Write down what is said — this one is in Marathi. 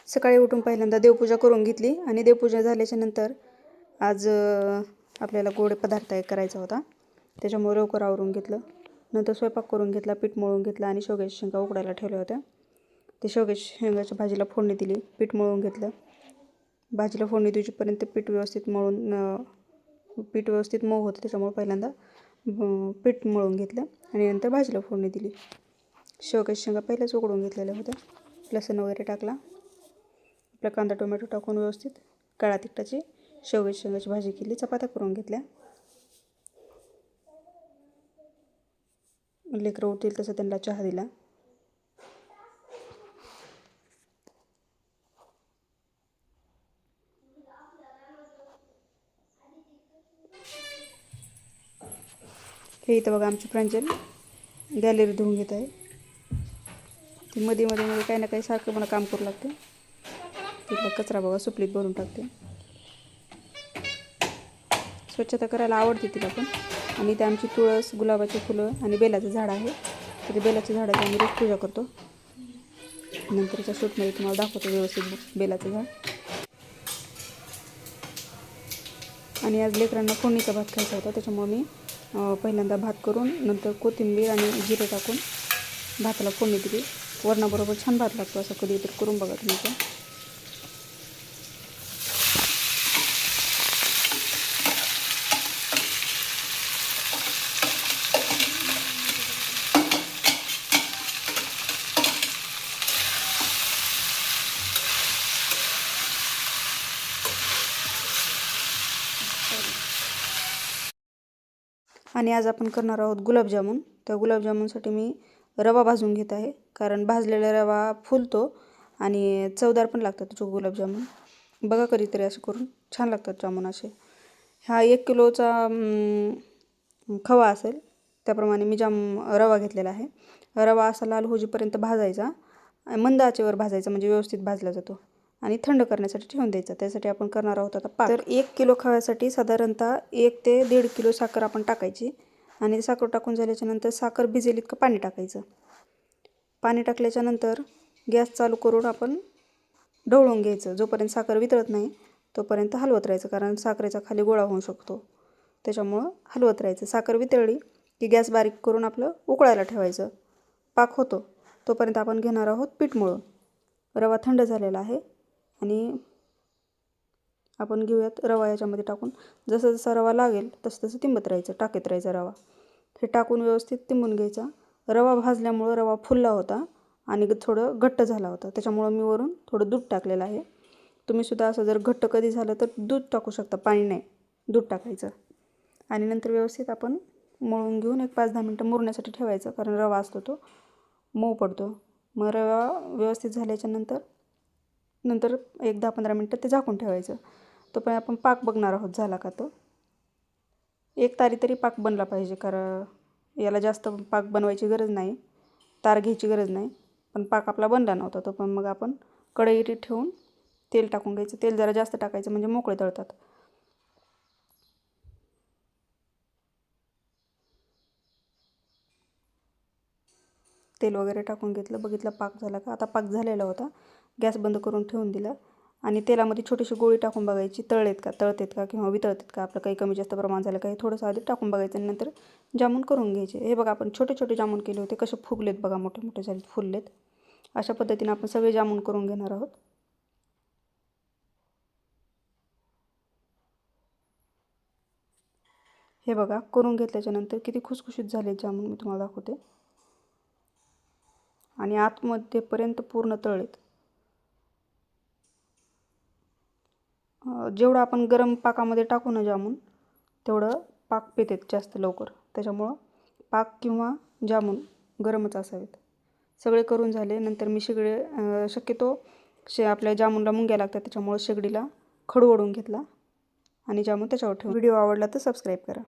सकाळी उठून पहिल्यांदा देवपूजा करून घेतली आणि देवपूजा झाल्याच्या नंतर आज आपल्याला गोड पदार्थ करायचा होता, त्याच्यामुळे लवकर आवरून घेतलं. नंतर स्वयंपाक करून घेतला, पीठ मळून घेतलं आणि शेवग्याच्या शेंगा उकडायला ठेवल्या होत्या. ते शेवग्याच्या शेंगाच्या भाजीला फोडणी दिली, पीठ मळून घेतलं. भाजीला फोडणी द्यायपर्यंत पीठ व्यवस्थित मऊ होतं, त्याच्यामुळे पहिल्यांदा पीठ मळून घेतलं आणि नंतर भाजीला फोडणी दिली. शेवग्याच्या शेंगा पहिल्याच उकडून घेतलेल्या होत्या. लसूण वगैरे टाकला, आपला कांदा टोमॅटो टाकून व्यवस्थित काळा तिखटाची शेवग्याच्या शेंगाची भाजी केली. चपात्या करून घेतल्या. लेकरं उठतील तसं त्यांना चहा दिला. हे इथं बघा आमची प्रांजल गॅलरी धुवून घेत आहे. ती मध्ये काही ना काही सारखं मला काम करू लागते. तिथला कचरा बघा सुपलीत भरून टाकते. स्वच्छता करायला आवडते तिला पण. आणि इथे आमची तुळस, गुलाबाची फुलं आणि बेलाचं झाड आहे. तर बेलाच्या झाडाची आम्ही रोज पूजा करतो. नंतरच्या शूटमध्ये तुम्हाला दाखवतो व्यवस्थित बेलाचं झाड. आणि आज लेकरांना फोडणीचा भात खायचा होता, त्याच्यामुळे मी पहिल्यांदा भात करून नंतर कोथिंबीर आणि जिरे टाकून भाताला फोडणी दिली. वरणाबरोबर छान भात लागतो, असं कधीतरी करून बघा तुम्ही पण. आणि आज आपण करणार आहोत गुलाबजामुन. त्या गुलाबजामुनसाठी मी रवा भाजून घेत आहे, कारण भाजलेला रवा फुलतो आणि चवदार पण लागतात त्याचे गुलाबजामुन. बघा कधीतरी असं करून, छान लागतात जामुन असे. हा 1 किलोचा खवा असेल त्याप्रमाणे मी रवा घेतलेला आहे. रवा असा लाल होईपर्यंत भाजायचा, मंद आचेवर भाजायचा, म्हणजे व्यवस्थित भाजला जातो. आणि थंड करण्यासाठी ठेवून द्यायचा. त्यासाठी आपण करणार आहोत आता पाक. तर 1 किलो खव्यासाठी साधारणतः 1 ते 1.5 किलो साखर आपण टाकायची. आणि साखर टाकून झाल्याच्या नंतर साखर भिजेल इतकं पाणी टाकायचं. पाणी टाकल्याच्या नंतर गॅस चालू करून आपण ढवळून घ्यायचं. जोपर्यंत साखर वितळत नाही तोपर्यंत हलवत राहायचं, कारण साखरेचा खाली गोळा होऊ शकतो, त्याच्यामुळं हलवत राहायचं. साखर वितळली की गॅस बारीक करून आपलं उकळायला ठेवायचं. पाक होतो तोपर्यंत आपण घेणार आहोत पीठ मळून. रवा थंड झालेला आहे आणि आपण घेऊयात रवा याच्यामध्ये टाकून. जसं जसा रवा लागेल तसं तसं तिंबत राहायचं, टाकत राहायचा रवा. हे टाकून व्यवस्थित तिंबून घ्यायचा. रवा भाजल्यामुळं रवा फुलला होता आणि थोडं घट्ट झाला होता, त्याच्यामुळं मी वरून थोडं दूध टाकलेलं आहे. तुम्हीसुद्धा असं जर घट्ट कधी झालं तर दूध टाकू शकता, पाणी नाही, दूध टाकायचं. आणि नंतर व्यवस्थित आपण मळून घेऊन एक 5-10 मिनटं मुरण्यासाठी ठेवायचं, कारण रवा असतो तो मऊ पडतो. मग रवा व्यवस्थित झाल्याच्या नंतर एक 10-15 मिनटं ते झाकून ठेवायचं. तोपर्यंत आपण पाक बघणार आहोत झाला का तो. 1 तारी तरी पाक बनला पाहिजे, कारण याला जास्त पाक बनवायची गरज नाही, तार घ्यायची गरज नाही. पण पाक आपला बनला नव्हता, तो पण मग आपण कढईत ठेवून तेल टाकून घ्यायचं. तेल जरा जास्त टाकायचं म्हणजे मोकळे तळतात. तेल वगैरे टाकून घेतलं, बघितलं पाक झाला का. आता पाक झालेला होता, गॅस बंद करून ठेवून दिला. आणि तेलामध्ये छोटीशी गोळी टाकून बघायची, तळतेत का किंवा वितळतेत का. आपलं काही कमी जास्त प्रमाण झालं काही थोडंसं आधी टाकून बघायचं आणि नंतर जामून करून घ्यायचे. हे बघा आपण छोटे छोटे जामून केले होते, कसे फुगलेत बघा, मोठे मोठे झालेत, फुललेत. अशा पद्धतीने आपण सगळे जामून करून घेणार आहोत. हे बघा करून घेतल्याच्या नंतर किती खुसखुशीत झाले जामून, मी तुम्हाला दाखवते. आणि आतमध्येपर्यंत पूर्ण तळलेत. जेवढं आपण गरम पाकामध्ये टाकू ना जामून, तेवढं पाक पितेत जास्त लवकर. त्याच्यामुळं पाक किंवा जामून गरमच असावेत. सगळे करून झाले. नंतर मी शक्यतो आपल्या जामूनला मुंग्या लागतात, त्याच्यामुळं शेगडीला खडू ओढून घेतला आणि जामून त्याच्यावर ठेवून. व्हिडिओ आवडला तर सबस्क्राईब करा.